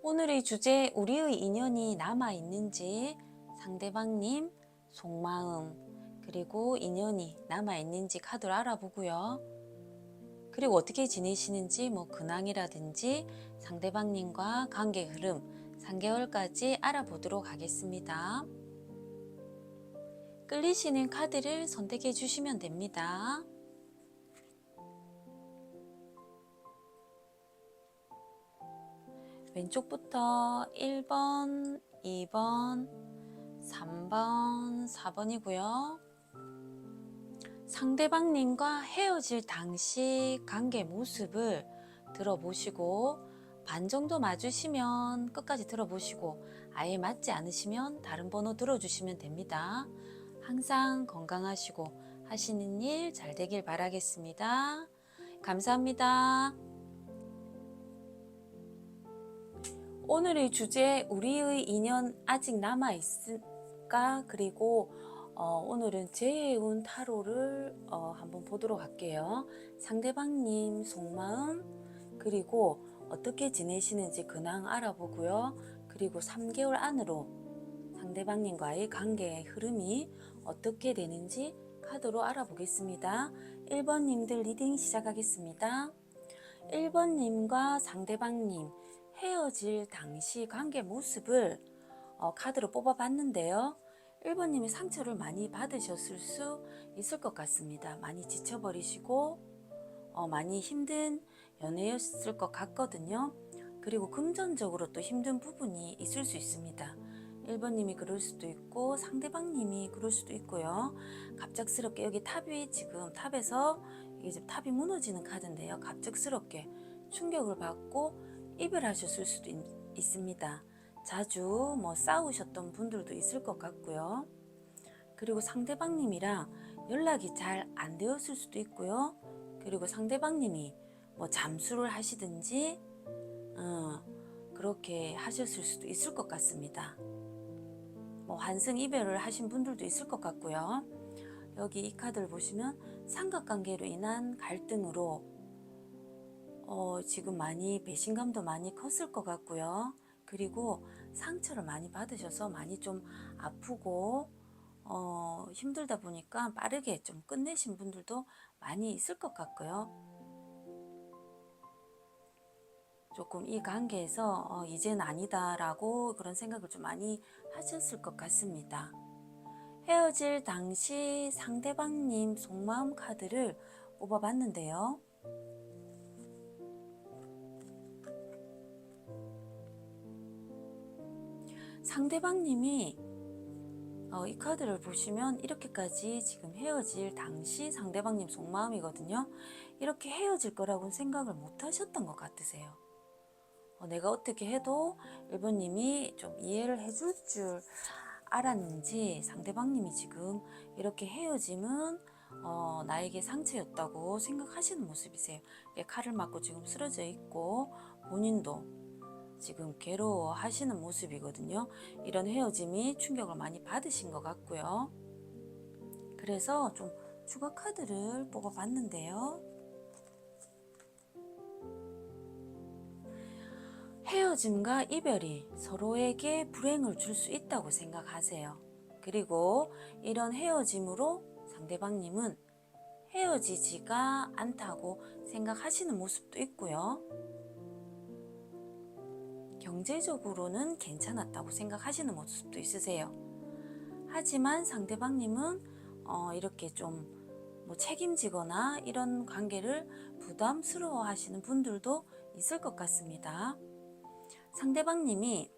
오늘의 주제, 우리의 인연이 남아있는지, 상대방님 속마음, 그리고 인연이 남아있는지 카드로 알아보고요. 그리고 어떻게 지내시는지, 근황이라든지 상대방님과 관계 흐름 3개월까지 알아보도록 하겠습니다. 끌리시는 카드를 선택해 주시면 됩니다. 왼쪽부터 1번, 2번, 3번, 4번이고요. 상대방님과 헤어질 당시 관계 모습을 들어보시고 반 정도 맞으시면 끝까지 들어보시고 아예 맞지 않으시면 다른 번호 들어주시면 됩니다. 항상 건강하시고 하시는 일 잘 되길 바라겠습니다. 감사합니다. 오늘의 주제, 우리의 인연 아직 남아있을까? 그리고 오늘은 재해운 타로를 한번 보도록 할게요. 상대방님 속마음, 그리고 어떻게 지내시는지 근황 알아보고요. 그리고 3개월 안으로 상대방님과의 관계의 흐름이 어떻게 되는지 카드로 알아보겠습니다. 1번님들 리딩 시작하겠습니다. 1번님과 상대방님 헤어질 당시 관계 모습을 카드로 뽑아봤는데요. 1번님이 상처를 많이 받으셨을 수 있을 것 같습니다. 많이 지쳐버리시고 많이 힘든 연애였을 것 같거든요. 그리고 금전적으로 또 힘든 부분이 있을 수 있습니다. 1번님이 그럴 수도 있고 상대방님이 그럴 수도 있고요. 갑작스럽게 여기 탑이 지금 탑에서 이제 탑이 무너지는 카드인데요. 갑작스럽게 충격을 받고 이별하셨을 수도 있습니다. 자주 싸우셨던 분들도 있을 것 같고요. 그리고 상대방님이랑 연락이 잘 안 되었을 수도 있고요. 그리고 상대방님이 잠수를 하시든지 그렇게 하셨을 수도 있을 것 같습니다. 환승 이별을 하신 분들도 있을 것 같고요. 여기 이 카드를 보시면 삼각관계로 인한 갈등으로 지금 많이 배신감도 많이 컸을 것 같고요. 그리고 상처를 많이 받으셔서 많이 좀 아프고 힘들다 보니까 빠르게 좀 끝내신 분들도 많이 있을 것 같고요. 조금 이 관계에서 이제는 아니다라고 그런 생각을 좀 많이 하셨을 것 같습니다. 헤어질 당시 상대방님 속마음 카드를 뽑아봤는데요. 상대방님이 이 카드를 보시면 이렇게까지 지금 헤어질 당시 상대방님 속마음이거든요. 이렇게 헤어질 거라고는 생각을 못 하셨던 것 같으세요. 내가 어떻게 해도 1번님이 좀 이해를 해줄 줄 알았는지 상대방님이 지금 이렇게 헤어짐은 나에게 상처였다고 생각하시는 모습이세요. 칼을 맞고 지금 쓰러져 있고 본인도 지금 괴로워하시는 모습이거든요. 이런 헤어짐이 충격을 많이 받으신 것 같고요. 그래서 좀 추가 카드를 뽑아봤는데요. 헤어짐과 이별이 서로에게 불행을 줄 수 있다고 생각하세요. 그리고 이런 헤어짐으로 상대방님은 헤어지지가 않다고 생각하시는 모습도 있고요. 경제적으로는 괜찮았다고 생각하시는 모습도 있으세요. 하지만 상대방님은 이렇게 좀 책임지거나 이런 관계를 부담스러워 하시는 분들도 있을 것 같습니다. 상대방님이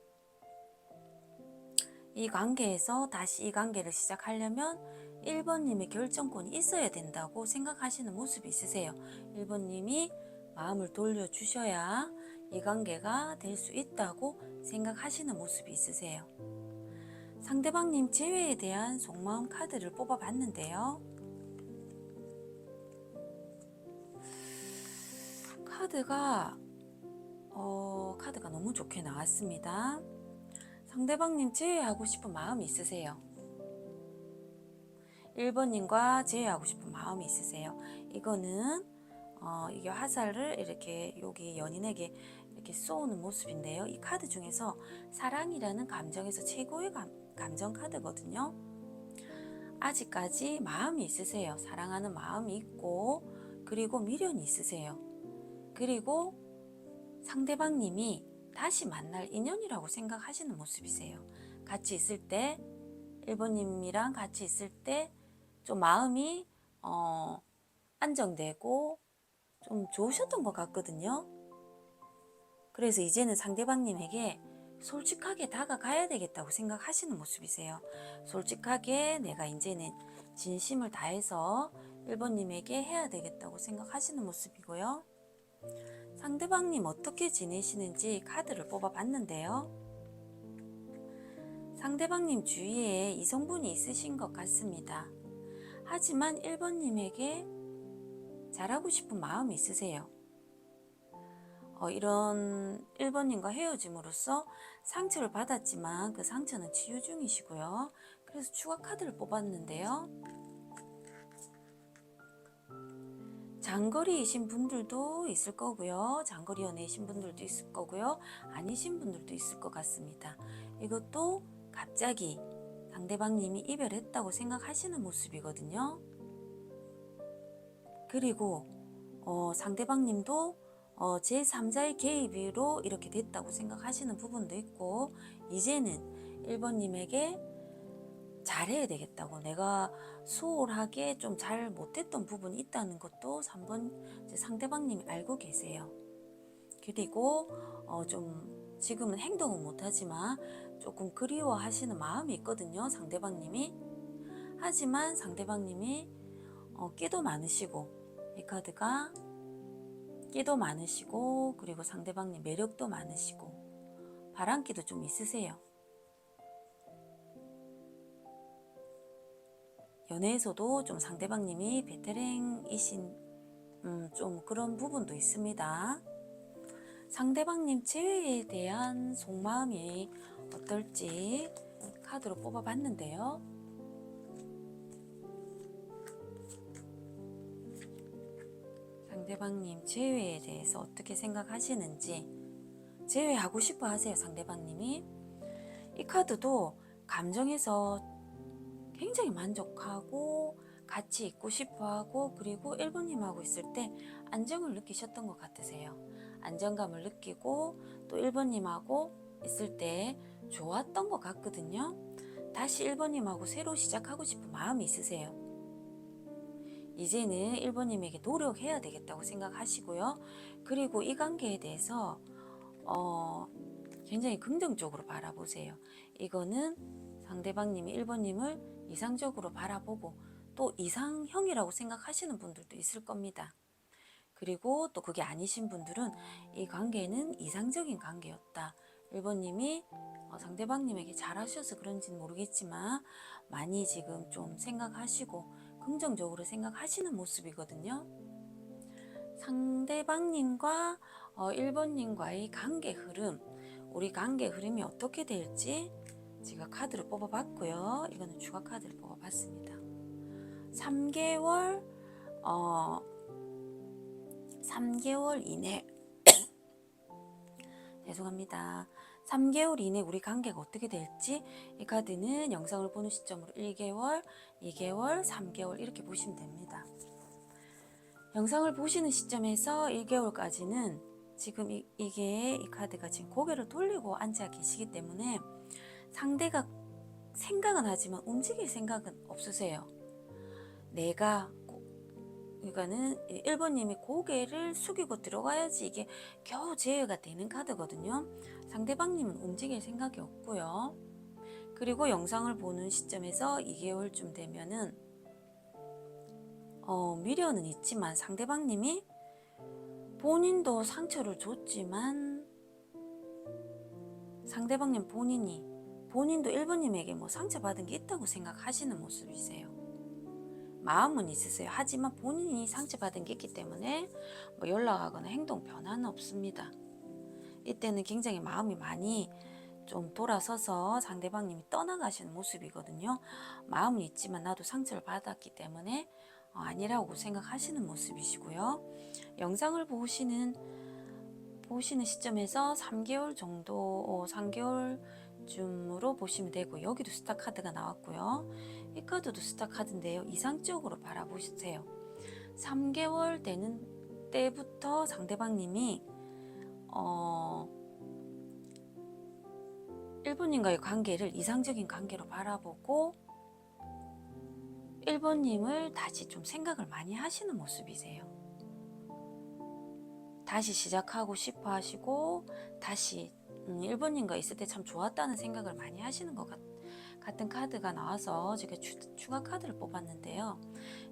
이 관계에서 다시 이 관계를 시작하려면 1번님의 결정권이 있어야 된다고 생각하시는 모습이 있으세요. 1번님이 마음을 돌려주셔야 이 관계가 될 수 있다고 생각하시는 모습이 있으세요. 상대방님 재회에 대한 속마음 카드를 뽑아봤는데요. 카드가 너무 좋게 나왔습니다. 상대방님 재회하고 싶은 마음이 있으세요. 1번님과 재회하고 싶은 마음이 있으세요. 이거는 이게 화살을 이렇게 여기 연인에게 이렇게 쏘는 모습인데요. 이 카드 중에서 사랑이라는 감정에서 최고의 감정 카드거든요. 아직까지 마음이 있으세요. 사랑하는 마음이 있고, 그리고 미련이 있으세요. 그리고 상대방님이 다시 만날 인연이라고 생각하시는 모습이세요. 같이 있을 때, 1번님이랑 같이 있을 때 좀 마음이 안정되고 좀 좋으셨던 것 같거든요. 그래서 이제는 상대방님에게 솔직하게 다가가야 되겠다고 생각하시는 모습이세요. 솔직하게 내가 이제는 진심을 다해서 1번님에게 해야 되겠다고 생각하시는 모습이고요. 상대방님 어떻게 지내시는지 카드를 뽑아봤는데요. 상대방님 주위에 이성분이 있으신 것 같습니다. 하지만 1번님에게 잘하고 싶은 마음이 있으세요. 이런 1번님과 헤어짐으로써 상처를 받았지만 그 상처는 치유 중이시고요. 그래서 추가 카드를 뽑았는데요. 장거리이신 분들도 있을 거고요. 장거리 연애이신 분들도 있을 거고요. 아니신 분들도 있을 것 같습니다. 이것도 갑자기 상대방님이 이별했다고 생각하시는 모습이거든요. 그리고 상대방님도 제3자의 개입으로 이렇게 됐다고 생각하시는 부분도 있고, 이제는 1번님에게 잘해야 되겠다고, 내가 소홀하게 좀 잘 못했던 부분이 있다는 것도 3번 상대방님이 알고 계세요. 그리고 좀 지금은 행동은 못하지만 조금 그리워하시는 마음이 있거든요, 상대방님이. 하지만 상대방님이 끼도 많으시고, 이 카드가 끼도 많으시고, 그리고 상대방님 매력도 많으시고, 바람기도 좀 있으세요. 연애에서도 좀 상대방님이 베테랑이신 좀 그런 부분도 있습니다. 상대방님 재회에 대한 속마음이 어떨지 카드로 뽑아봤는데요. 상대방님 재회에 대해서 어떻게 생각하시는지, 재회하고 싶어 하세요, 상대방님이. 이 카드도 감정에서 굉장히 만족하고 같이 있고 싶어 하고, 그리고 1번님하고 있을 때 안정을 느끼셨던 것 같으세요. 안정감을 느끼고 또 1번님하고 있을 때 좋았던 것 같거든요. 다시 1번님하고 새로 시작하고 싶은 마음이 있으세요. 이제는 1번님에게 노력해야 되겠다고 생각하시고요. 그리고 이 관계에 대해서 굉장히 긍정적으로 바라보세요. 이거는 상대방님이 1번님을 이상적으로 바라보고 또 이상형이라고 생각하시는 분들도 있을 겁니다. 그리고 또 그게 아니신 분들은 이 관계는 이상적인 관계였다. 1번님이 상대방님에게 잘하셔서 그런지는 모르겠지만 많이 지금 좀 생각하시고 긍정적으로 생각하시는 모습이거든요. 상대방님과 1번님과의 관계 흐름, 우리 관계 흐름이 어떻게 될지 제가 카드를 뽑아봤고요. 이거는 추가 카드를 뽑아봤습니다. 3개월 이내 죄송합니다. 3개월 이내 우리 관계가 어떻게 될지, 이 카드는 영상을 보는 시점으로 1개월, 2개월, 3개월 이렇게 보시면 됩니다. 영상을 보시는 시점에서 1개월까지는 지금 이 카드가 지금 고개를 돌리고 앉아 계시기 때문에 상대가 생각은 하지만 움직일 생각은 없으세요. 그러니까는 1번님이 고개를 숙이고 들어가야지 이게 겨우 제외가 되는 카드거든요. 상대방님은 움직일 생각이 없고요. 그리고 영상을 보는 시점에서 2개월쯤 되면은 미련은 있지만 상대방님이 본인도 상처를 줬지만 상대방님 본인도 1번님에게 뭐 상처받은 게 있다고 생각하시는 모습이세요. 마음은 있으세요. 하지만 본인이 상처받은 게 있기 때문에 뭐 연락하거나 행동 변화는 없습니다. 이때는 굉장히 마음이 많이 좀 돌아서서 상대방님이 떠나가시는 모습이거든요. 마음은 있지만 나도 상처를 받았기 때문에 보시는 시점에서 3개월 정도, 3개월쯤으로 보시면 되고, 여기도 스타 카드가 나왔고요. 이 카드도 스타 카드인데요. 이상적으로 바라보세요. 3개월 되는 때부터 상대방님이 1번님과의 관계를 이상적인 관계로 바라보고 1번님을 다시 좀 생각을 많이 하시는 모습이세요. 다시 시작하고 싶어 하시고 다시 1번님과 있을 때 참 좋았다는 생각을 많이 하시는 것 같은 카드가 나와서 제가 추가 카드를 뽑았는데요.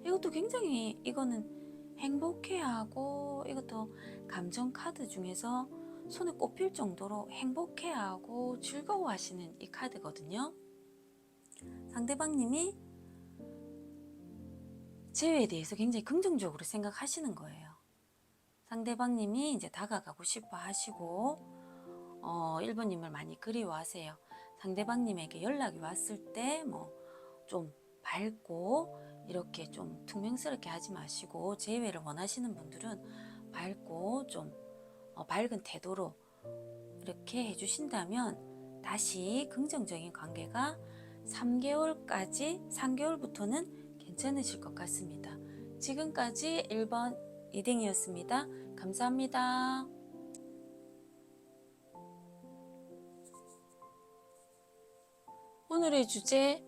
이것도 굉장히 이거는 행복해하고 이것도 감정 카드 중에서 손에 꼽힐 정도로 행복해하고 즐거워하시는 이 카드거든요. 상대방님이 재회에 대해서 굉장히 긍정적으로 생각하시는 거예요. 상대방님이 이제 다가가고 싶어 하시고 1번님을 많이 그리워하세요. 상대방님에게 연락이 왔을 때 뭐 좀 밝고 이렇게 좀 퉁명스럽게 하지 마시고 재회를 원하시는 분들은 밝고 좀 밝은 태도로 이렇게 해주신다면 다시 긍정적인 관계가 3개월부터는 괜찮으실 것 같습니다. 지금까지 1번 리딩이었습니다. 감사합니다. 오늘의 주제,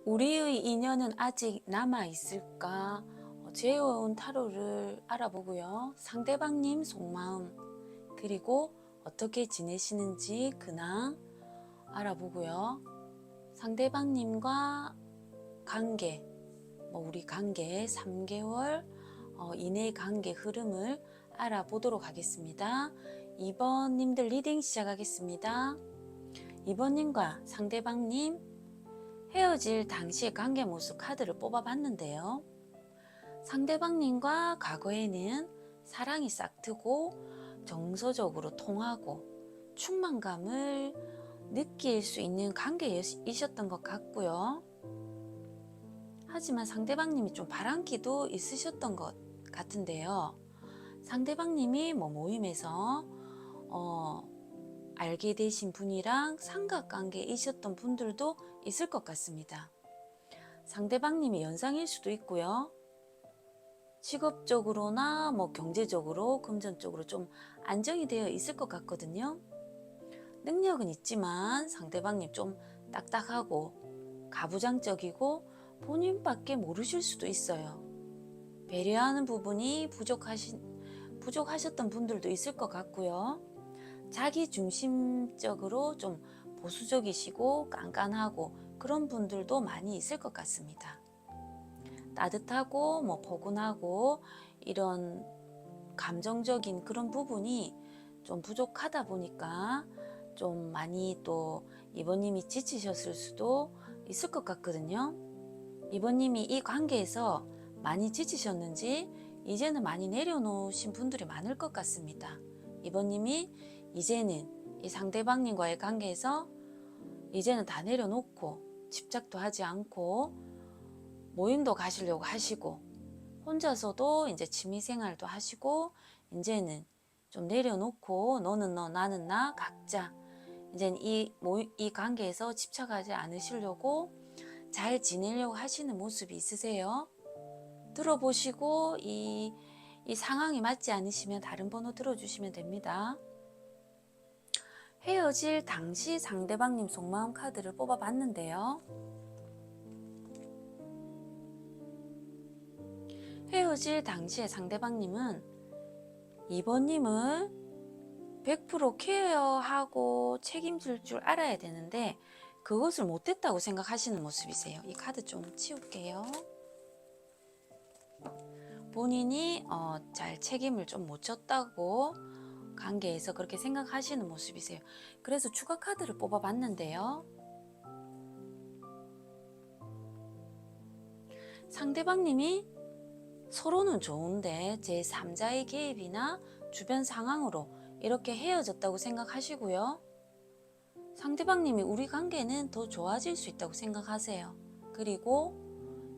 우리의 인연은 아직 남아있을까? 재해온 타로를 알아보고요. 상대방님 속마음, 그리고 어떻게 지내시는지 근황 알아보고요. 상대방님과 관계, 우리 관계 3개월 이내의 관계 흐름을 알아보도록 하겠습니다. 2번님들 리딩 시작하겠습니다. 2번님과 상대방님 헤어질 당시의 관계 모습 카드를 뽑아봤는데요. 상대방님과 과거에는 사랑이 싹트고 정서적으로 통하고 충만감을 느낄 수 있는 관계이셨던 것 같고요. 하지만 상대방님이 좀 바람기도 있으셨던 것 같은데요. 상대방님이 모임에서 알게 되신 분이랑 삼각관계이셨던 분들도 있을 것 같습니다. 상대방님이 연상일 수도 있고요. 직업적으로나 경제적으로, 금전적으로 좀 안정이 되어 있을 것 같거든요. 능력은 있지만 상대방님 좀 딱딱하고 가부장적이고 본인밖에 모르실 수도 있어요. 배려하는 부분이 부족하셨던 분들도 있을 것 같고요. 자기 중심적으로 좀 보수적이시고 깐깐하고 그런 분들도 많이 있을 것 같습니다. 따뜻하고 포근하고 이런 감정적인 그런 부분이 좀 부족하다 보니까 좀 많이 또 이번님이 지치셨을 수도 있을 것 같거든요. 이번님이 이 관계에서 많이 지치셨는지 이제는 많이 내려놓으신 분들이 많을 것 같습니다. 이번님이 이제는 이 상대방님과의 관계에서 이제는 다 내려놓고 집착도 하지 않고 모임도 가시려고 하시고 혼자서도 이제 취미생활도 하시고 이제는 좀 내려놓고 너는 너 나는 나 각자 이제는 이 관계에서 집착하지 않으시려고 잘 지내려고 하시는 모습이 있으세요. 들어보시고 이 상황이 맞지 않으시면 다른 번호 들어주시면 됩니다. 헤어질 당시 상대방님 속마음 카드를 뽑아봤는데요. 헤어질 당시에 상대방님은 2번님을 100% 케어하고 책임질 줄 알아야 되는데 그것을 못했다고 생각하시는 모습이세요. 이 카드 좀 치울게요. 본인이 잘 책임을 좀 못 졌다고 관계에서 그렇게 생각하시는 모습이세요. 그래서 추가 카드를 뽑아봤는데요. 상대방님이 서로는 좋은데 제3자의 개입이나 주변 상황으로 이렇게 헤어졌다고 생각하시고요. 상대방님이 우리 관계는 더 좋아질 수 있다고 생각하세요. 그리고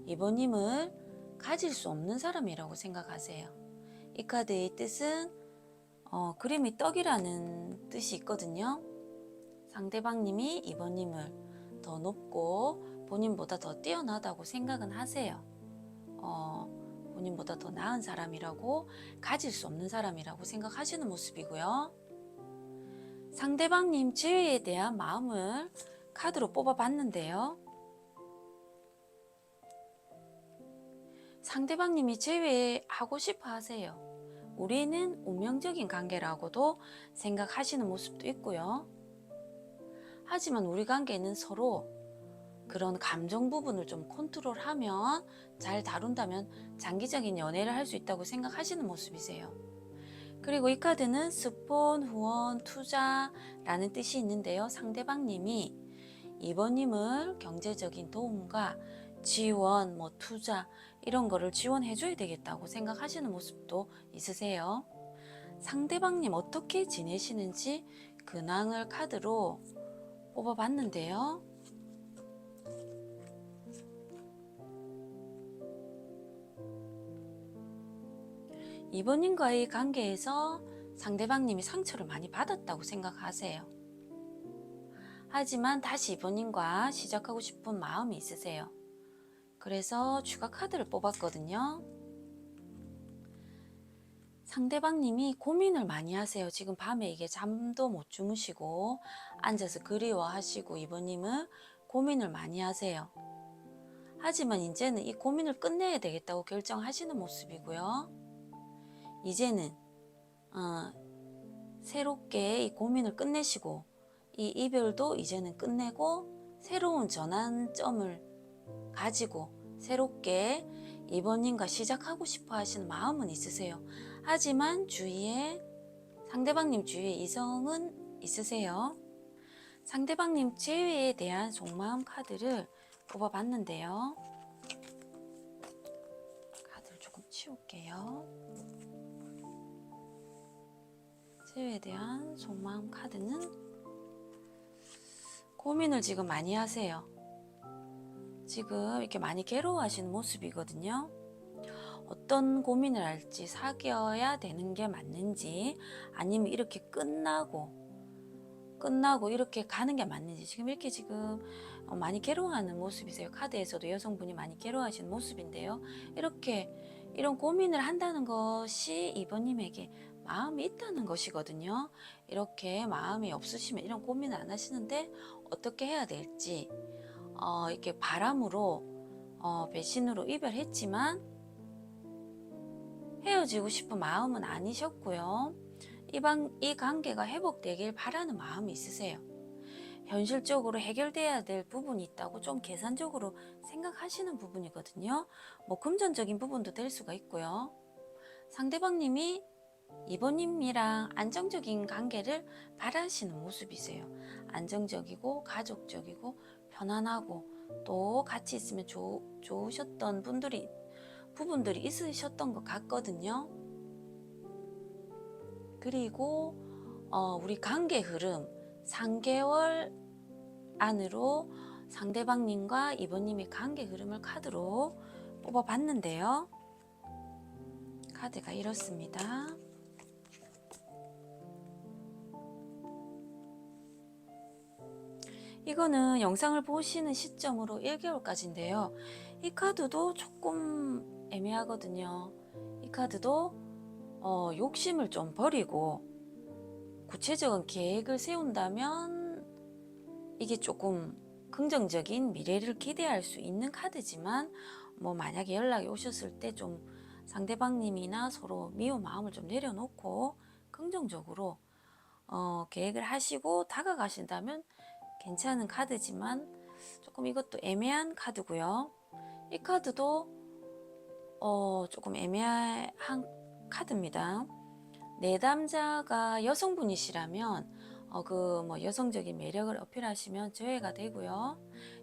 이번님을 가질 수 없는 사람이라고 생각하세요. 이 카드의 뜻은 그림이 떡이라는 뜻이 있거든요. 상대방님이 2번님을 더 높고 본인보다 더 뛰어나다고 생각은 하세요. 본인보다 더 나은 사람이라고, 가질 수 없는 사람이라고 생각하시는 모습이고요. 상대방님 재회에 대한 마음을 카드로 뽑아봤는데요. 상대방님이 재회하고 싶어 하세요. 우리는 운명적인 관계라고도 생각하시는 모습도 있고요. 하지만 우리 관계는 서로 그런 감정 부분을 좀 컨트롤하면, 잘 다룬다면 장기적인 연애를 할 수 있다고 생각하시는 모습이세요. 그리고 이 카드는 스폰, 후원, 투자라는 뜻이 있는데요. 상대방님이 2번님을 경제적인 도움과 지원, 투자 이런 거를 지원해 줘야 되겠다고 생각하시는 모습도 있으세요. 상대방님 어떻게 지내시는지 근황을 카드로 뽑아봤는데요. 이번님과의 관계에서 상대방님이 상처를 많이 받았다고 생각하세요. 하지만 다시 이번님과 시작하고 싶은 마음이 있으세요. 그래서 추가 카드를 뽑았거든요. 상대방님이 고민을 많이 하세요. 지금 밤에 이게 잠도 못 주무시고 앉아서 그리워하시고 이번님은 고민을 많이 하세요. 하지만 이제는 이 고민을 끝내야 되겠다고 결정하시는 모습이고요. 이제는 새롭게 이 고민을 끝내시고 이 이별도 이제는 끝내고 새로운 전환점을 가지고 새롭게 이번님과 시작하고 싶어 하시는 마음은 있으세요. 하지만 상대방님 주위에 이성은 있으세요. 상대방님 재회에 대한 속마음 카드를 뽑아봤는데요. 카드를 조금 치울게요. 재회에 대한 속마음 카드는 고민을 지금 많이 하세요. 지금 이렇게 많이 괴로워하시는 모습이거든요. 어떤 고민을 할지, 사귀어야 되는 게 맞는지, 아니면 이렇게 끝나고 이렇게 가는 게 맞는지, 지금 많이 괴로워하는 모습이세요. 카드에서도 여성분이 많이 괴로워하시는 모습인데요. 이런 고민을 한다는 것이 이번님에게 마음이 있다는 것이거든요. 이렇게 마음이 없으시면 이런 고민을 안 하시는데 어떻게 해야 될지, 이렇게 바람으로 배신으로 이별했지만 헤어지고 싶은 마음은 아니셨고요. 이 관계가 회복되길 바라는 마음이 있으세요. 현실적으로 해결돼야 될 부분이 있다고 좀 계산적으로 생각하시는 부분이거든요. 금전적인 부분도 될 수가 있고요. 상대방님이 이번님이랑 안정적인 관계를 바라시는 모습이세요. 안정적이고 가족적이고 편안하고 또 같이 있으면 좋으셨던 부분들이 있으셨던 것 같거든요. 그리고 우리 관계 흐름 3개월 안으로 상대방님과 이번님의 관계 흐름을 카드로 뽑아봤는데요. 카드가 이렇습니다. 이거는 영상을 보시는 시점으로 1개월까지인데요. 이 카드도 조금 애매하거든요. 이 카드도 욕심을 좀 버리고 구체적인 계획을 세운다면 이게 조금 긍정적인 미래를 기대할 수 있는 카드지만 만약에 연락이 오셨을 때 좀 상대방님이나 서로 미운 마음을 좀 내려놓고 긍정적으로 계획을 하시고 다가가신다면 괜찮은 카드지만 조금 이것도 애매한 카드고요. 이 카드도 조금 애매한 카드입니다. 내담자가 여성분이시라면 여성적인 매력을 어필하시면 저해가 되고요.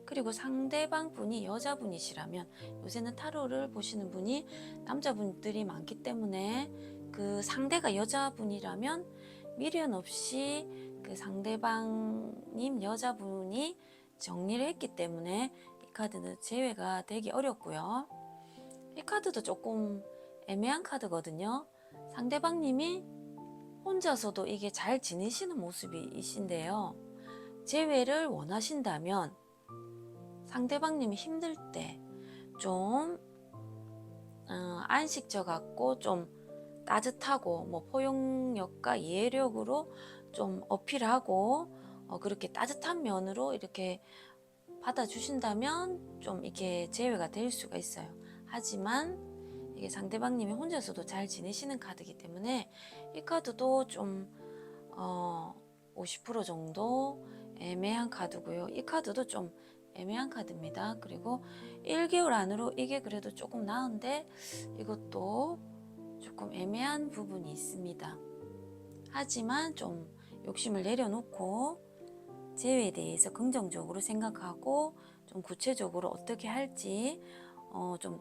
그리고 상대방 분이 여자분이시라면, 요새는 타로를 보시는 분이 남자분들이 많기 때문에 그 상대가 여자분이라면 미련 없이 그 상대방님 여자분이 정리를 했기 때문에 이 카드는 제외가 되기 어렵고요. 이 카드도 조금 애매한 카드거든요. 상대방님이 혼자서도 이게 잘 지내시는 모습이신데요. 재회를 원하신다면 상대방님이 힘들 때 좀 안식처 갖고 좀 따뜻하고 뭐 포용력과 이해력으로 좀 어필하고 그렇게 따뜻한 면으로 이렇게 받아주신다면 좀 이게 제외가 될 수가 있어요. 하지만 이게 상대방님이 혼자서도 잘 지내시는 카드이기 때문에 이 카드도 좀 50% 정도 애매한 카드고요. 이 카드도 좀 애매한 카드입니다. 그리고 1개월 안으로 이게 그래도 조금 나은데 이것도 조금 애매한 부분이 있습니다. 하지만 좀 욕심을 내려놓고 재회에 대해서 긍정적으로 생각하고 좀 구체적으로 어떻게 할지 좀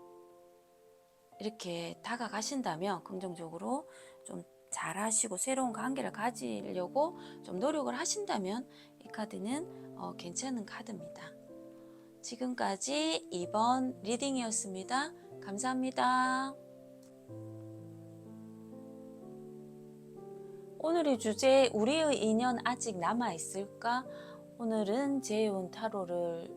이렇게 다가가신다면 긍정적으로 좀 잘하시고 새로운 관계를 가지려고 좀 노력을 하신다면 이 카드는 괜찮은 카드입니다. 지금까지 2번 리딩이었습니다. 감사합니다. 오늘의 주제 우리의 인연 아직 남아있을까? 오늘은 재혼 타로를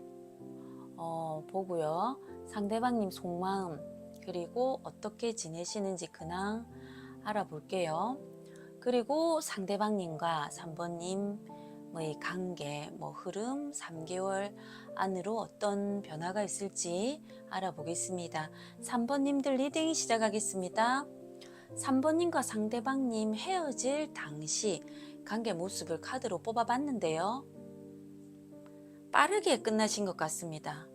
보고요. 상대방님 속마음 그리고 어떻게 지내시는지 근황 알아볼게요. 그리고 상대방님과 3번님의 관계 흐름 3개월 안으로 어떤 변화가 있을지 알아보겠습니다. 3번님들 리딩 시작하겠습니다. 3번님과 상대방님 헤어질 당시 관계 모습을 카드로 뽑아봤는데요. 빠르게 끝나신 것 같습니다.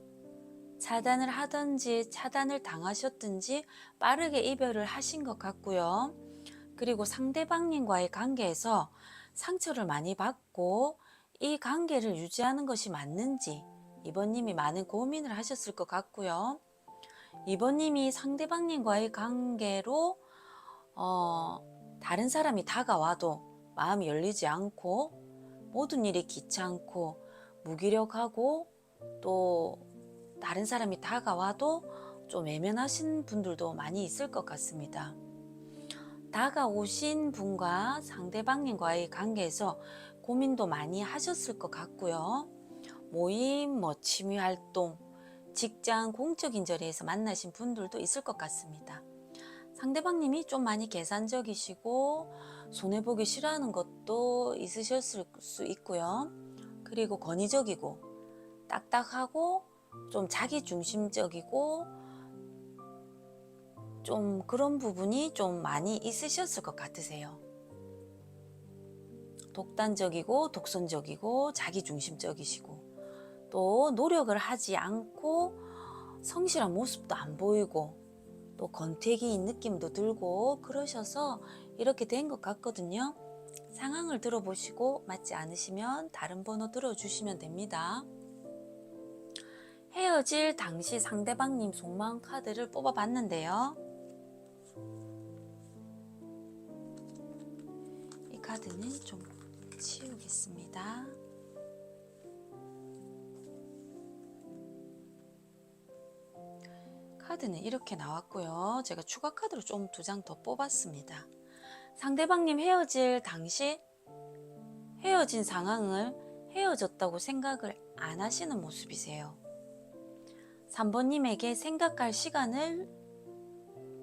차단을 하든지 차단을 당하셨든지 빠르게 이별을 하신 것 같고요. 그리고 상대방님과의 관계에서 상처를 많이 받고 이 관계를 유지하는 것이 맞는지 2번님이 많은 고민을 하셨을 것 같고요. 2번님이 상대방님과의 관계로 다른 사람이 다가와도 마음이 열리지 않고 모든 일이 귀찮고 무기력하고 또 다른 사람이 다가와도 좀 외면하신 분들도 많이 있을 것 같습니다. 다가오신 분과 상대방님과의 관계에서 고민도 많이 하셨을 것 같고요. 모임, 취미활동, 직장, 공적인 자리에서 만나신 분들도 있을 것 같습니다. 상대방님이 좀 많이 계산적이시고 손해보기 싫어하는 것도 있으셨을 수 있고요. 그리고 권위적이고 딱딱하고 좀 자기중심적이고 좀 그런 부분이 좀 많이 있으셨을 것 같으세요. 독단적이고 독선적이고 자기중심적이시고 또 노력을 하지 않고 성실한 모습도 안 보이고 또 권태기인 느낌도 들고 그러셔서 이렇게 된 것 같거든요. 상황을 들어보시고 맞지 않으시면 다른 번호 들어주시면 됩니다. 헤어질 당시 상대방님 속마음 카드를 뽑아봤는데요. 이 카드는 좀 치우겠습니다. 카드는 이렇게 나왔고요. 제가 추가 카드로 좀 2장 더 뽑았습니다. 상대방님 헤어질 당시 헤어진 상황을 헤어졌다고 생각을 안 하시는 모습이세요. 3번님에게 생각할 시간을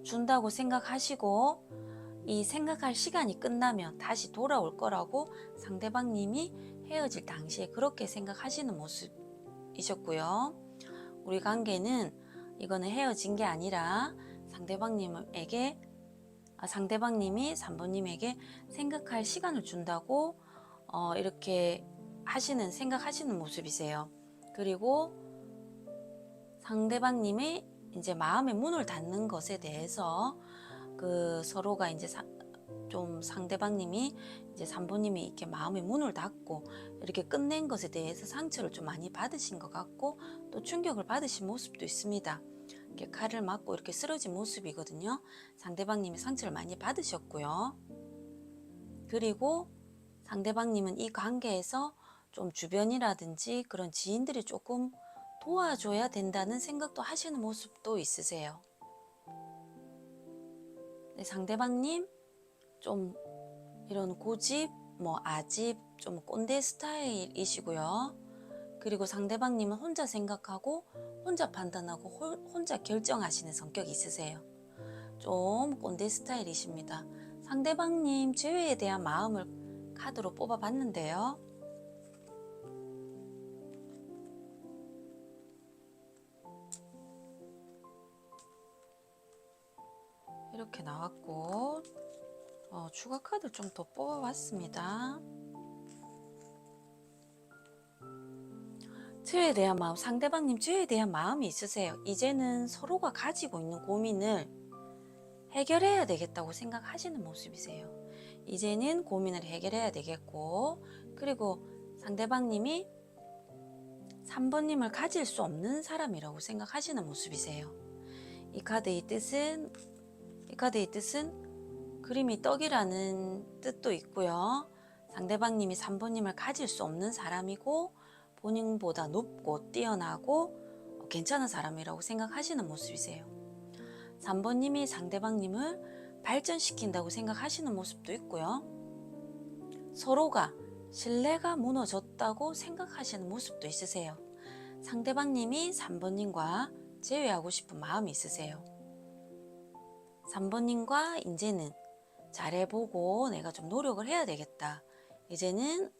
준다고 생각하시고 이 생각할 시간이 끝나면 다시 돌아올 거라고 상대방님이 헤어질 당시에 그렇게 생각하시는 모습이셨고요. 우리 관계는 이거는 헤어진 게 아니라 상대방님이 3번님에게 생각할 시간을 준다고 이렇게 생각하시는 모습이세요. 그리고 상대방님이 이제 마음의 문을 닫는 것에 대해서 서로가 이제 좀 상대방님이 이제 3번님이 이렇게 마음의 문을 닫고 이렇게 끝낸 것에 대해서 상처를 좀 많이 받으신 것 같고 또 충격을 받으신 모습도 있습니다. 이렇게 칼을 맞고 이렇게 쓰러진 모습이거든요. 상대방님이 상처를 많이 받으셨고요. 그리고 상대방님은 이 관계에서 좀 주변이라든지 그런 지인들이 조금 도와줘야 된다는 생각도 하시는 모습도 있으세요. 네, 상대방님 좀 이런 고집, 뭐 아집, 좀 꼰대 스타일이시고요. 그리고 상대방님은 혼자 생각하고 혼자 판단하고 혼자 결정하시는 성격이 있으세요. 좀 꼰대 스타일이십니다. 상대방님 제외에 대한 마음을 카드로 뽑아봤는데요. 이렇게 나왔고 추가 카드 좀 더 뽑아봤습니다. 죄에 대한 마음, 상대방님 죄에 대한 마음이 있으세요. 이제는 서로가 가지고 있는 고민을 해결해야 되겠다고 생각하시는 모습이세요. 이제는 고민을 해결해야 되겠고, 그리고 상대방님이 3번님을 가질 수 없는 사람이라고 생각하시는 모습이세요. 이 카드의 뜻은 그림이 떡이라는 뜻도 있고요. 상대방님이 3번님을 가질 수 없는 사람이고 본인보다 높고 뛰어나고 괜찮은 사람이라고 생각하시는 모습이세요. 3번님이 상대방님을 발전시킨다고 생각하시는 모습도 있고요. 서로가 신뢰가 무너졌다고 생각하시는 모습도 있으세요. 상대방님이 3번님과 재회하고 싶은 마음이 있으세요. 3번님과 이제는 잘해보고 내가 좀 노력을 해야 되겠다. 이제는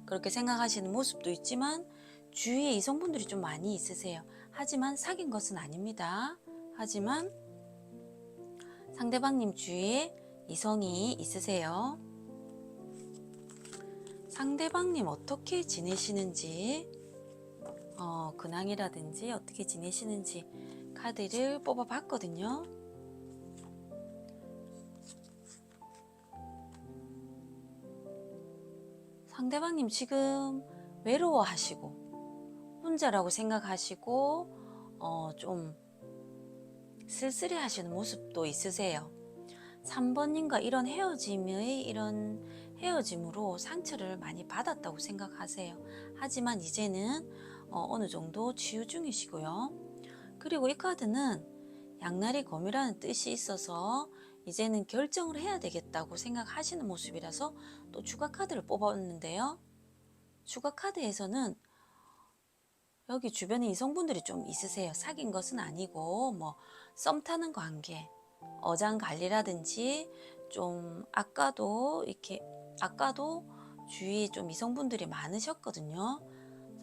그렇게 생각하시는 모습도 있지만 주위에 이성분들이 좀 많이 있으세요. 하지만 사귄 것은 아닙니다. 하지만 상대방님 주위에 이성이 있으세요. 상대방님 어떻게 지내시는지 근황이라든지 어떻게 지내시는지 카드를 뽑아봤거든요. 상대방님 지금 외로워하시고 혼자라고 생각하시고 좀 쓸쓸해 하시는 모습도 있으세요. 3번님과 이런 헤어짐으로 상처를 많이 받았다고 생각하세요. 하지만 이제는 어느 정도 치유 중이시고요. 그리고 이 카드는 양날의 검이라는 뜻이 있어서 이제는 결정을 해야 되겠다고 생각하시는 모습이라서 또 추가 카드를 뽑았는데요. 추가 카드에서는 여기 주변에 이성분들이 좀 있으세요. 사귄 것은 아니고 뭐 썸 타는 관계, 어장관리라든지 좀 아까도 주위에 좀 이성분들이 많으셨거든요.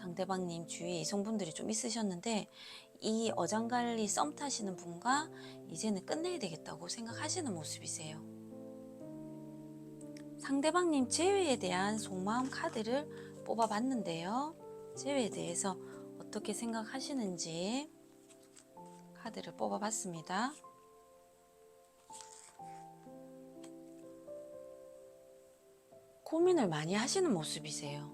상대방님 주위에 이성분들이 좀 있으셨는데 이 어장관리 썸 타시는 분과 이제는 끝내야 되겠다고 생각하시는 모습이세요. 상대방님 재회에 대한 속마음 카드를 뽑아봤는데요. 재회에 대해서 어떻게 생각하시는지 카드를 뽑아봤습니다. 고민을 많이 하시는 모습이세요.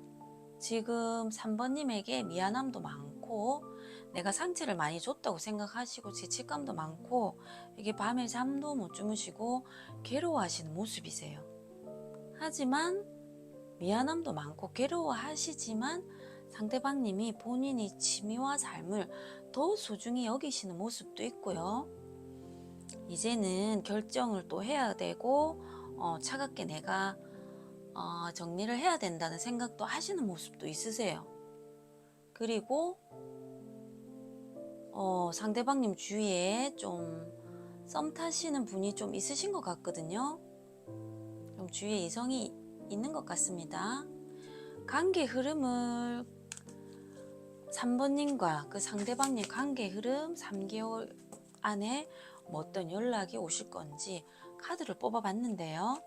지금 3번님에게 미안함도 많고 내가 상처를 많이 줬다고 생각하시고 죄책감도 많고 이게 밤에 잠도 못 주무시고 괴로워하시는 모습이세요. 하지만 미안함도 많고 괴로워하시지만 상대방님이 본인이 취미와 삶을 더 소중히 여기시는 모습도 있고요. 이제는 결정을 또 해야 되고 차갑게 내가 정리를 해야 된다는 생각도 하시는 모습도 있으세요. 그리고 상대방님 주위에 좀 썸 타시는 분이 좀 있으신 것 같거든요. 좀 주위에 이성이 있는 것 같습니다. 관계 흐름을 3번님과 그 상대방님 관계 흐름 3개월 안에 뭐 어떤 연락이 오실 건지 카드를 뽑아봤는데요.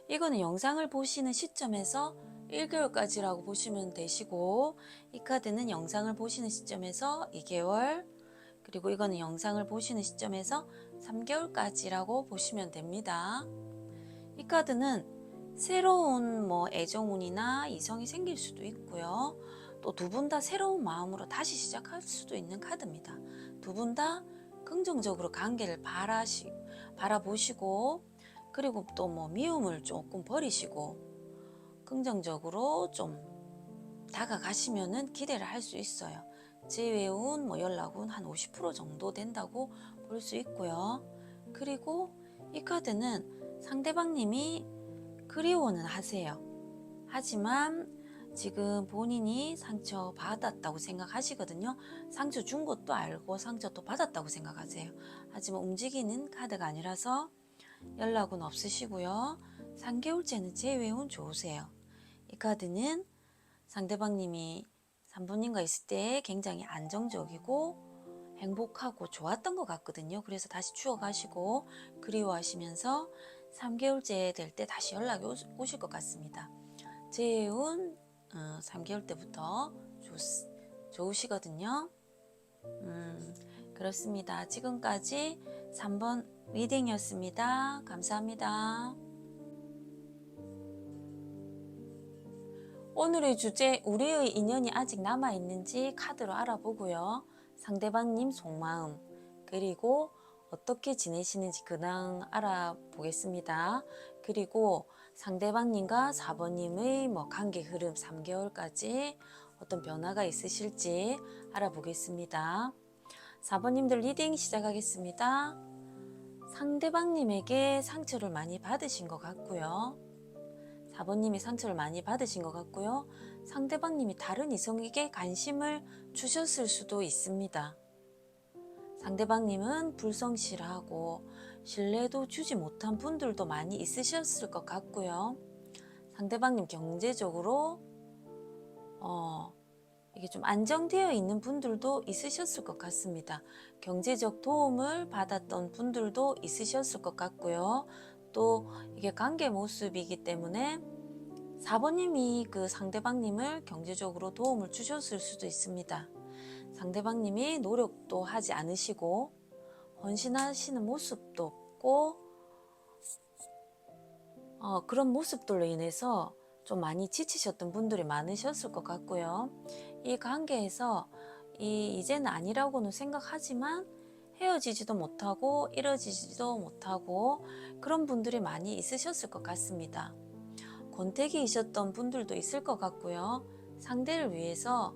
이거는 영상을 보시는 시점에서 1개월까지라고 보시면 되시고 이 카드는 영상을 보시는 시점에서 2개월 그리고 이거는 영상을 보시는 시점에서 3개월까지라고 보시면 됩니다. 이 카드는 새로운 애정운이나 이성이 생길 수도 있고요. 또 두 분 다 새로운 마음으로 다시 시작할 수도 있는 카드입니다. 두 분 다 긍정적으로 관계를 바라보시고 그리고 또 미움을 조금 버리시고 긍정적으로 좀 다가가시면은 기대를 할 수 있어요. 재회운 연락운 한 50% 정도 된다고 볼 수 있고요. 그리고 이 카드는 상대방님이 그리워는 하세요. 하지만 지금 본인이 상처 받았다고 생각하시거든요. 상처 준 것도 알고 상처도 받았다고 생각하세요. 하지만 움직이는 카드가 아니라서 연락은 없으시고요. 3개월째는 재회운 좋으세요. 이 카드는 상대방님이 산부님과 있을 때 굉장히 안정적이고 행복하고 좋았던 것 같거든요. 그래서 다시 추억하시고 그리워하시면서 3개월째 될 때 다시 연락이 오실 것 같습니다. 재회운 3개월 때부터 좋으시거든요. 그렇습니다. 지금까지 3번 리딩이었습니다. 감사합니다. 오늘의 주제, 우리의 인연이 아직 남아있는지 카드로 알아보고요. 상대방님 속마음, 그리고 어떻게 지내시는지 근황 알아보겠습니다. 그리고 상대방님과 4번님의 관계 흐름 3개월까지 어떤 변화가 있으실지 알아보겠습니다. 4번님들 리딩 시작하겠습니다. 상대방님에게 상처를 많이 받으신 것 같고요. 4번님이 상처를 많이 받으신 것 같고요. 상대방님이 다른 이성에게 관심을 주셨을 수도 있습니다. 상대방님은 불성실하고 신뢰도 주지 못한 분들도 많이 있으셨을 것 같고요. 상대방님 경제적으로 이게 좀 안정되어 있는 분들도 있으셨을 것 같습니다. 경제적 도움을 받았던 분들도 있으셨을 것 같고요. 또 이게 관계 모습이기 때문에 4번님이 그 상대방님을 경제적으로 도움을 주셨을 수도 있습니다. 상대방님이 노력도 하지 않으시고 헌신하시는 모습도 없고 그런 모습들로 인해서 좀 많이 지치셨던 분들이 많으셨을 것 같고요. 이 관계에서 이제는 아니라고는 생각하지만 헤어지지도 못하고 이뤄지지도 못하고 그런 분들이 많이 있으셨을 것 같습니다. 권태기이셨던 분들도 있을 것 같고요. 상대를 위해서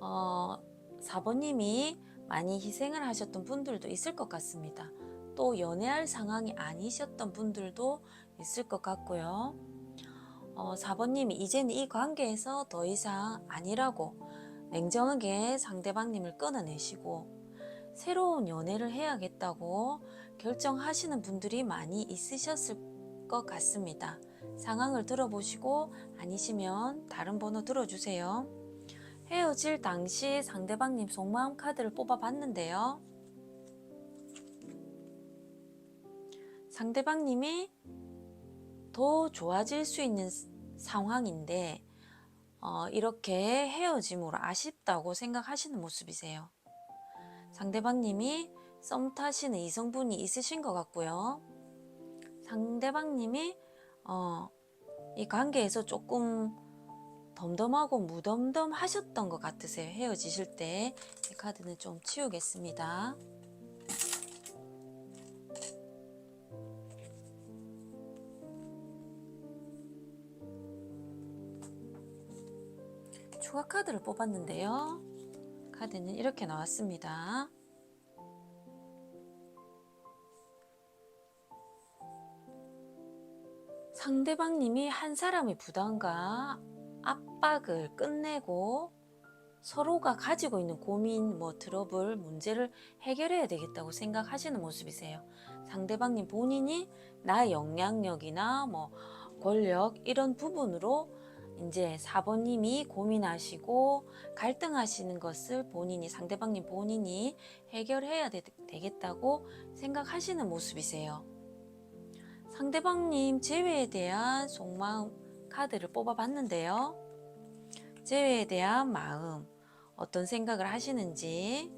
4번님이 많이 희생을 하셨던 분들도 있을 것 같습니다. 또 연애할 상황이 아니셨던 분들도 있을 것 같고요. 4번님이 이제는 이 관계에서 더 이상 아니라고 냉정하게 상대방님을 끊어내시고 새로운 연애를 해야겠다고 결정하시는 분들이 많이 있으셨을 것 같습니다. 상황을 들어보시고 아니시면 다른 번호 들어주세요. 헤어질 당시 상대방님 속마음 카드를 뽑아봤는데요. 상대방님이 더 좋아질 수 있는 상황인데 이렇게 헤어짐으로 아쉽다고 생각하시는 모습이세요. 상대방님이 썸 타시는 이성분이 있으신 것 같고요. 상대방님이 이 관계에서 조금 덤덤하고 무덤덤 하셨던 것 같으세요. 헤어지실 때. 이 카드는 좀 치우겠습니다. 추가 카드를 뽑았는데요. 카드는 이렇게 나왔습니다. 상대방님이 한 사람의 부담과 압박을 끝내고 서로가 가지고 있는 고민, 트러블, 문제를 해결해야 되겠다고 생각하시는 모습이세요. 상대방님 본인이 나의 영향력이나 권력 이런 부분으로 이제 4번님이 고민하시고 갈등하시는 것을 상대방님 본인이 해결해야 되겠다고 생각하시는 모습이세요. 상대방님 재회에 대한 속마음 카드를 뽑아봤는데요. 재회에 대한 마음, 어떤 생각을 하시는지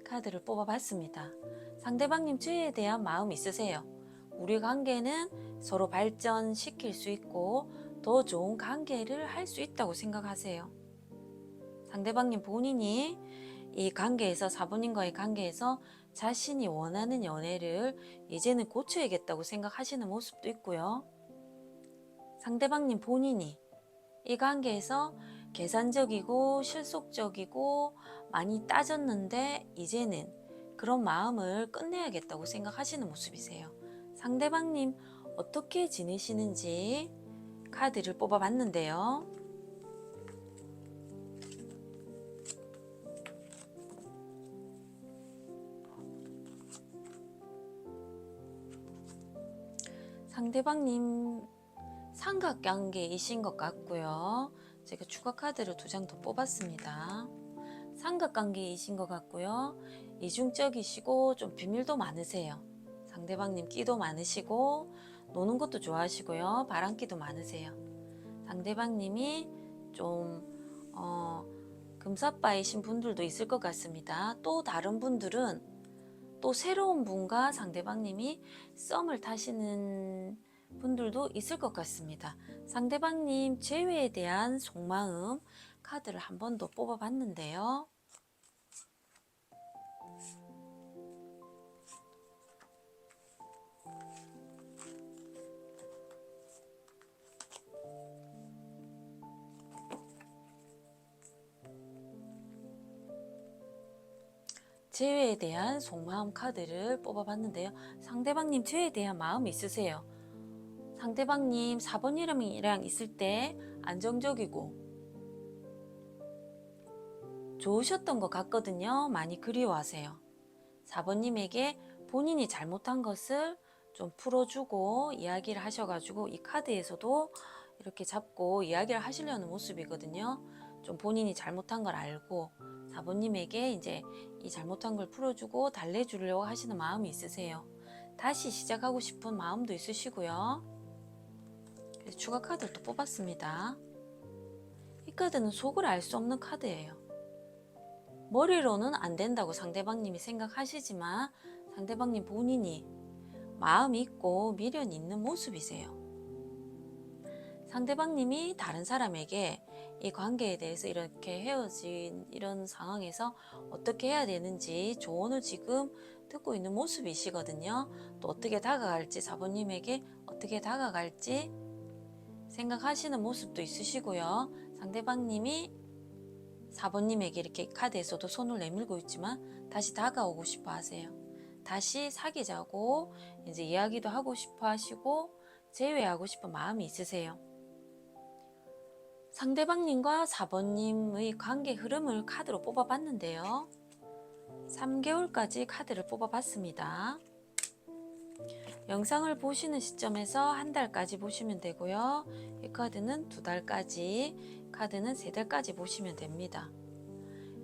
카드를 뽑아봤습니다. 상대방님 재회에 대한 마음 있으세요. 우리 관계는 서로 발전시킬 수 있고 더 좋은 관계를 할 수 있다고 생각하세요. 상대방님 본인이 이 관계에서 4번님과의 관계에서 자신이 원하는 연애를 이제는 고쳐야겠다고 생각하시는 모습도 있고요. 상대방님 본인이 이 관계에서 계산적이고 실속적이고 많이 따졌는데 이제는 그런 마음을 끝내야겠다고 생각하시는 모습이세요. 상대방님 어떻게 지내시는지 카드를 뽑아봤는데요. 상대방님 삼각관계이신 것 같고요. 제가 추가 카드를 2장 더 뽑았습니다. 삼각관계이신 것 같고요. 이중적이시고 좀 비밀도 많으세요. 상대방님 끼도 많으시고 노는 것도 좋아하시고요. 바람기도 많으세요. 상대방님이 좀 금사빠이신 분들도 있을 것 같습니다. 또 다른 분들은 또 새로운 분과 상대방님이 썸을 타시는 분들도 있을 것 같습니다. 상대방님 재회에 대한 속마음 카드를 한 번 더 뽑아봤는데요. 재회에 대한 속마음 카드를 뽑아봤는데요. 상대방님 재회에 대한 마음이 있으세요. 상대방님 4번이랑 있을 때 안정적이고 좋으셨던 것 같거든요. 많이 그리워하세요. 4번님에게 본인이 잘못한 것을 좀 풀어주고 이야기를 하셔가지고 이 카드에서도 이렇게 잡고 이야기를 하시려는 모습이거든요. 좀 본인이 잘못한 걸 알고 4번님에게 이제 이 잘못한 걸 풀어주고 달래주려고 하시는 마음이 있으세요. 다시 시작하고 싶은 마음도 있으시고요. 그래서 추가 카드를 또 뽑았습니다. 이 카드는 속을 알 수 없는 카드예요. 머리로는 안 된다고 상대방님이 생각하시지만 상대방님 본인이 마음이 있고 미련이 있는 모습이세요. 상대방님이 다른 사람에게 이 관계에 대해서 이렇게 헤어진 이런 상황에서 어떻게 해야 되는지 조언을 지금 듣고 있는 모습이시거든요. 또 어떻게 다가갈지 4번님에게 어떻게 다가갈지 생각하시는 모습도 있으시고요. 상대방님이 4번님에게 이렇게 카드에서도 손을 내밀고 있지만 다시 다가오고 싶어 하세요. 다시 사귀자고 이제 이야기도 하고 싶어 하시고 재회하고 싶은 마음이 있으세요. 상대방님과 4번님의 관계 흐름을 카드로 뽑아봤는데요. 3개월까지 카드를 뽑아봤습니다. 영상을 보시는 시점에서 한 달까지 보시면 되고요. 이 카드는 2달까지, 카드는 3달까지 보시면 됩니다.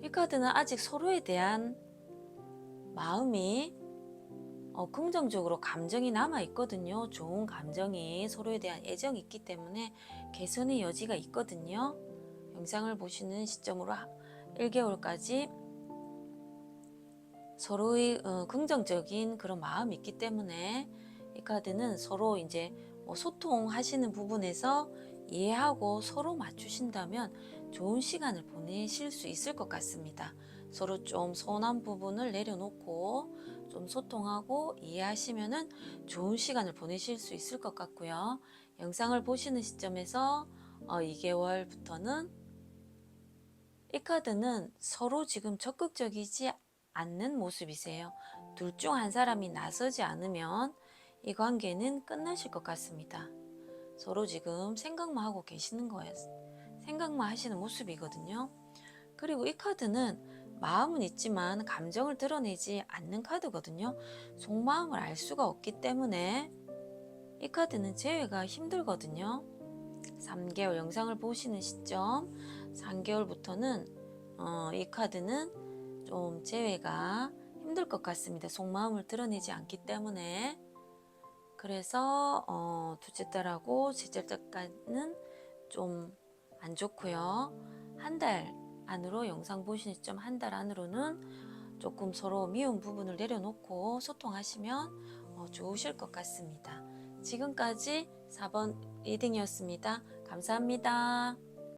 이 카드는 아직 서로에 대한 마음이 긍정적으로 감정이 남아 있거든요. 좋은 감정이 서로에 대한 애정이 있기 때문에 개선의 여지가 있거든요. 영상을 보시는 시점으로 1개월까지 서로의 긍정적인 그런 마음이 있기 때문에 이 카드는 서로 이제 소통하시는 부분에서 이해하고 서로 맞추신다면 좋은 시간을 보내실 수 있을 것 같습니다. 서로 좀 서운한 부분을 내려놓고 좀 소통하고 이해하시면은 좋은 시간을 보내실 수 있을 것 같고요. 영상을 보시는 시점에서 2개월부터는 이 카드는 서로 지금 적극적이지 않는 모습이세요. 둘 중 한 사람이 나서지 않으면 이 관계는 끝나실 것 같습니다. 서로 지금 생각만 하고 계시는 거예요. 생각만 하시는 모습이거든요. 그리고 이 카드는 마음은 있지만 감정을 드러내지 않는 카드거든요. 속마음을 알 수가 없기 때문에 이 카드는 재회가 힘들거든요. 3개월 영상을 보시는 시점 3개월부터는 이 카드는 좀 재회가 힘들 것 같습니다. 속마음을 드러내지 않기 때문에. 그래서 둘째 딸하고 셋째 딸까지는 좀 안 좋고요. 한 달 안으로 영상 보시는 시점 한 달 안으로는 조금 서로 미운 부분을 내려놓고 소통하시면 좋으실 것 같습니다. 지금까지 4번 리딩이었습니다. 감사합니다.